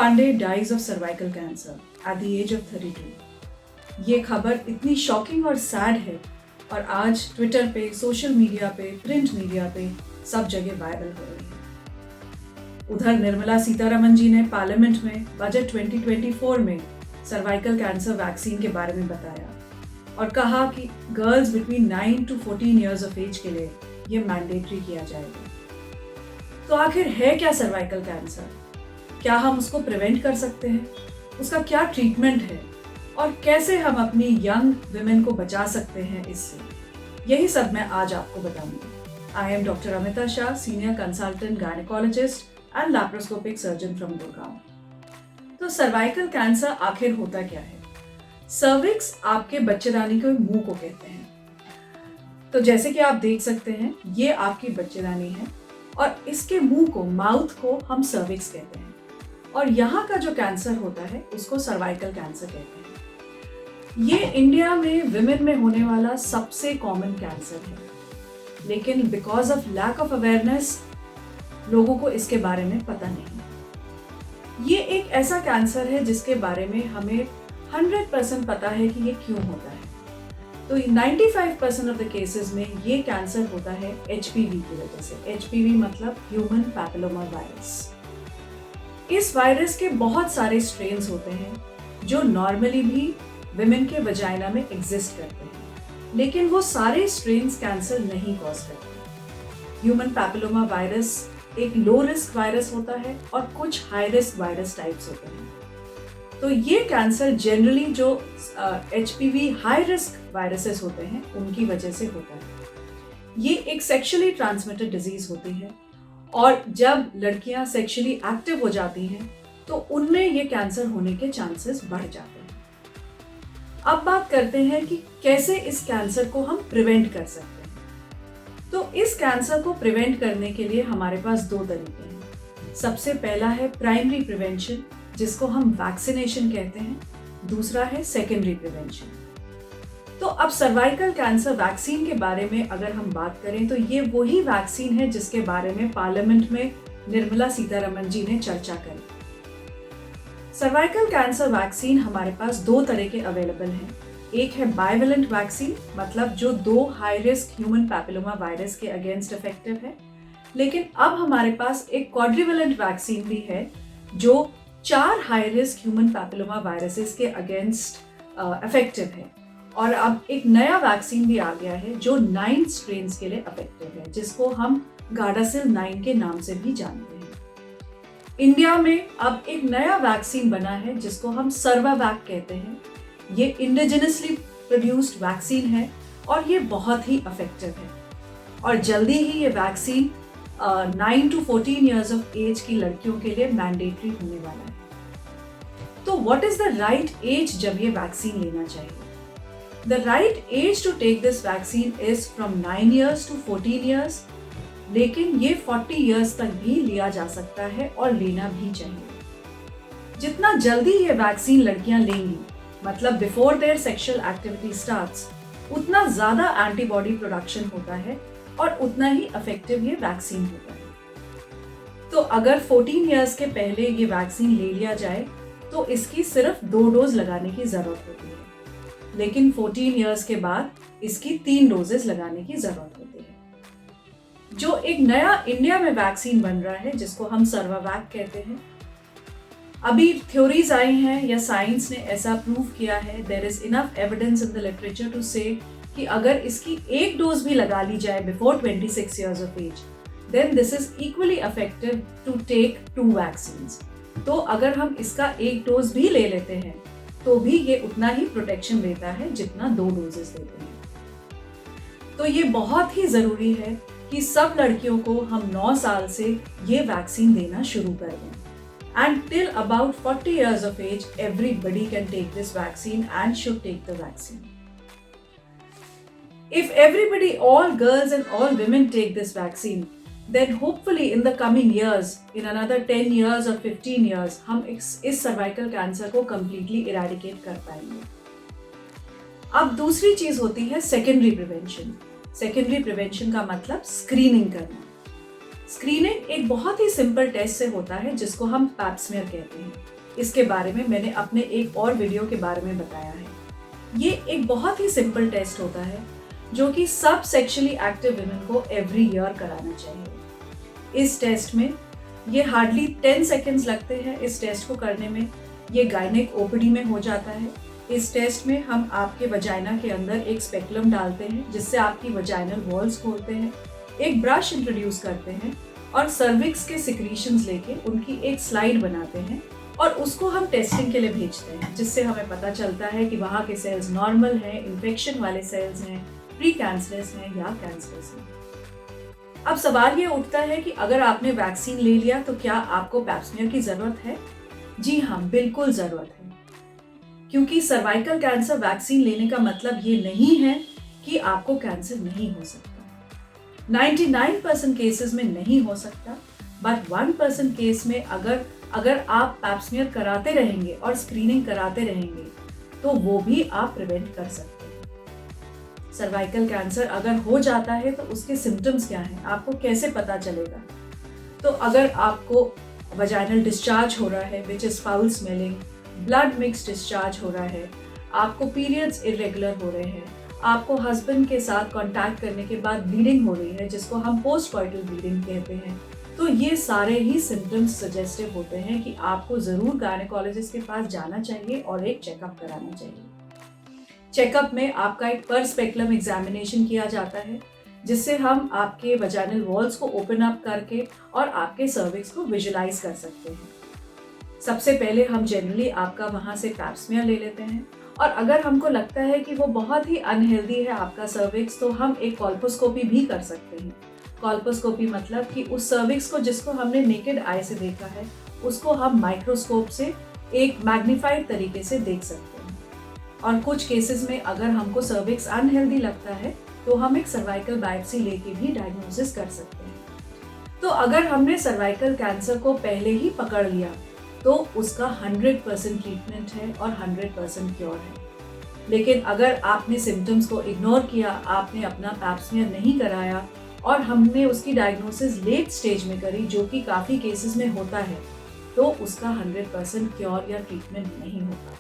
Pandey dies of cervical cancer at the age of 32। ये खबर इतनी शॉकिंग और सैड है और आज ट्विटर पे, सोशल मीडिया पे, प्रिंट मीडिया पे सब जगह वायरल हो रही है। उधर निर्मला सीतारमण जी ने पार्लियामेंट में बजट 2024 में सर्वाइकल कैंसर वैक्सीन के बारे में बताया और कहा कि girls between 9 to 14 years of age के लिए ये मैंडेटरी किया जाएगा। तो आखिर है क्या सर्वाइकल कैंसर? क्या हम उसको प्रिवेंट कर सकते हैं? उसका क्या ट्रीटमेंट है और कैसे हम अपनी यंग विमेन को बचा सकते हैं इससे? यही सब मैं आज आपको बताऊंगी। I am doctor Amita Shah, senior consultant gynaecologist and laparoscopic surgeon from Gurgaon. तो सर्वाइकल कैंसर आखिर होता क्या है? सर्विक्स आपके बच्चेदानी के मुंह को कहते हैं। तो जैसे कि आप देख सकते हैं, ये आपकी बच्चेदानी है और इसके मुंह को, माउथ को हम सर्विक्स कहते हैं और यहाँ का जो कैंसर होता है उसको सर्वाइकल कैंसर कहते हैं। ये इंडिया में विमेन में होने वाला सबसे कॉमन कैंसर है, लेकिन because of lack of awareness लोगों को इसके बारे में पता नहीं। ये एक ऐसा कैंसर है जिसके बारे में हमें 100% पता है कि ये क्यों होता है। तो 95% ऑफ द केसेस में ये कैंसर होता है HPV की वजह से। HPV मतलब ह्यूमन पैपिलोमा वायरस। इस वायरस के बहुत सारे स्ट्रेन्स होते हैं जो नॉर्मली भी विमेन के वजाइना में एग्जिस्ट करते हैं, लेकिन वो सारे स्ट्रेन्स कैंसर नहीं कॉज करते। ह्यूमन पैपिलोमा वायरस एक लो रिस्क वायरस होता है और कुछ हाई रिस्क वायरस टाइप्स होते हैं। तो ये कैंसर जनरली जो HPV हाई रिस्क वायरसेस होते हैं उनकी वजह से होता है। ये एक सेक्सुअली ट्रांसमिटेड डिजीज होती है और जब लड़कियां सेक्सुअली एक्टिव हो जाती हैं तो उनमें ये कैंसर होने के चांसेस बढ़ जाते हैं। अब बात करते हैं कि कैसे इस कैंसर को हम प्रिवेंट कर सकते हैं। तो इस कैंसर को प्रिवेंट करने के लिए हमारे पास दो तरीके हैं। सबसे पहला है प्राइमरी प्रिवेंशन, जिसको हम वैक्सीनेशन कहते हैं। दूसरा है सेकेंडरी प्रिवेंशन। तो अब सर्वाइकल कैंसर वैक्सीन के बारे में अगर हम बात करें तो ये वही वैक्सीन है जिसके बारे में पार्लियामेंट में निर्मला सीतारमण जी ने चर्चा करी। सर्वाइकल कैंसर वैक्सीन हमारे पास दो तरह के अवेलेबल हैं। एक है बाइवेलेंट वैक्सीन, मतलब जो 2 high risk human papilloma virus के अगेंस्ट इफेक्टिव है। लेकिन अब हमारे पास एक क्वाड्रिवेलेंट वैक्सीन भी है जो 4 high risk human papilloma viruses के अगेंस्ट इफेक्टिव है। और अब एक नया वैक्सीन भी आ गया है जो 9 स्ट्रेन्स के लिए इफेक्टिव है, जिसको हम गार्डासिल 9 के नाम से भी जानते हैं। इंडिया में अब एक नया वैक्सीन बना है जिसको हम सर्वावैक कहते हैं। ये इंडिजिनसली प्रोड्यूस्ड वैक्सीन है और ये बहुत ही इफेक्टिव है और जल्दी ही ये vaccine 9 to 14 years of age की लड़कियों के लिए मैंडेटरी होने वाला है। तो what is the right age जब ये वैक्सीन लेना चाहिए? The right age to take this vaccine is from 9 years to 14 years, लेकिन ये 40 years तक भी लिया जा सकता है और लेना भी चाहिए। जितना जल्दी ये वैक्सीन लड़कियां लेंगी, मतलब before their sexual activity starts, उतना ज़्यादा एंटीबॉडी प्रोडक्शन होता है और उतना ही इफेक्टिव ये वैक्सीन होता है। तो अगर 14 years के पहले ये वैक्सीन ले लिया जाए तो इसकी सिर्फ 2 डोज लगाने की ज़रूरत होती है, लेकिन 14 इयर्स के बाद इसकी 3 डोजेस लगाने की जरूरत होती है। जो एक नया इंडिया में वैक्सीन बन रहा है जिसको हम सर्वावैक कहते हैं, अभी थ्योरीज आई हैं या साइंस ने ऐसा प्रूव किया है, there is enough evidence in the literature to say कि अगर इसकी एक डोज भी लगा ली जाए before 26 years of age, then this is equally effective to take 2 vaccines. तो अगर हम इसका एक डोज भी ले लेते हैं तो भी ये उतना ही प्रोटेक्शन देता है जितना 2 डोजेस देते हैं। तो ये बहुत ही जरूरी है कि सब लड़कियों को हम 9 साल से ये वैक्सीन देना शुरू कर दें। And till about 40 years of age, everybody can take this vaccine and should take the vaccine. If everybody, all girls and all women take this vaccine, then hopefully in the coming years, in another 10 years or 15 years, हम इस cervical cancer को completely eradicate कर पाएंगे। अब दूसरी चीज होती है सेकेंडरी प्रिवेंशन। सेकेंडरी प्रिवेंशन का मतलब स्क्रीनिंग करना। स्क्रीनिंग एक बहुत ही सिंपल टेस्ट से होता है जिसको हम पैप स्मीयर कहते हैं। इसके बारे में मैंने अपने एक और वीडियो के बारे में बताया है। ये एक बहुत ही सिंपल टेस्ट होता है जो कि सब सेक्सुअली एक्टिव वुमेन को एवरी ईयर कराना चाहिए। इस टेस्ट में ये हार्डली 10 सेकेंड्स लगते हैं इस टेस्ट को करने में। ये गायनेक ओपीडी में हो जाता है। इस टेस्ट में हम आपके वजाइना के अंदर एक स्पेकुलम डालते हैं जिससे आपकी वजाइनल वॉल्स खोलते हैं, एक ब्रश इंट्रोड्यूस करते हैं और सर्विक्स के सिक्रीशंस लेके उनकी एक स्लाइड बनाते हैं और उसको हम टेस्टिंग के लिए भेजते हैं, जिससे हमें पता चलता है कि वहाँ के सेल्स नॉर्मल हैं, इन्फेक्शन वाले सेल्स हैं, प्री कैंसरस हैं या कैंसरस हैं। अब सवाल ये उठता है कि अगर आपने वैक्सीन ले लिया तो क्या आपको पैप्समियर की जरूरत है? जी हाँ, बिल्कुल जरूरत है, क्योंकि सर्वाइकल कैंसर वैक्सीन लेने का मतलब ये नहीं है कि आपको कैंसर नहीं हो सकता। 99% केसेस में नहीं हो सकता, बट 1% केस में अगर आप पैप्समियर कराते रहेंगे और स्क्रीनिंग कराते रहेंगे तो वो भी आप प्रिवेंट कर सकते हैं। सर्वाइकल कैंसर अगर हो जाता है तो उसके सिम्टम्स क्या हैं, आपको कैसे पता चलेगा? तो अगर आपको वजाइनल डिस्चार्ज हो रहा है which is foul smelling, blood mix discharge हो रहा है, आपको पीरियड्स इरेगुलर हो रहे हैं, आपको हस्बैंड के साथ कांटेक्ट करने के बाद ब्लीडिंग हो रही है जिसको हम पोस्टकॉइटल ब्लीडिंग कहते हैं, तो ये सारे ही सिम्टम्स सजेस्टिव होते हैं कि आपको ज़रूर गायनेकोलॉजिस्ट के पास जाना चाहिए और एक चेकअप कराना चाहिए। चेकअप में आपका एक पर स्पेकुलम एग्जामिनेशन किया जाता है जिससे हम आपके वजाइनल वॉल्स को ओपन अप करके और आपके सर्विक्स को विजुलाइज कर सकते हैं। सबसे पहले हम जनरली आपका वहाँ से पैप्समियर ले लेते हैं और अगर हमको लगता है कि वो बहुत ही अनहेल्दी है आपका सर्विक्स तो हम एक कॉल्पोस्कोपी भी कर सकते हैं। कॉल्पोस्कोपी मतलब कि उस सर्विक्स को जिसको हमने नेकेड आई से देखा है उसको हम माइक्रोस्कोप से एक मैग्नीफाइड तरीके से देख सकते हैं। और कुछ केसेस में अगर हमको सर्विक्स अनहेल्दी लगता है तो हम एक सर्वाइकल बायोप्सी लेके भी डायग्नोसिस कर सकते हैं। तो अगर हमने सर्वाइकल कैंसर को पहले ही पकड़ लिया तो उसका 100% ट्रीटमेंट है और 100% क्योर है। लेकिन अगर आपने सिम्टम्स को इग्नोर किया, आपने अपना पैप्समियर नहीं कराया और हमने उसकी डायग्नोसिस लेट स्टेज में करी, जो कि काफ़ी केसेस में होता है, तो उसका 100% क्योर या ट्रीटमेंट नहीं होता।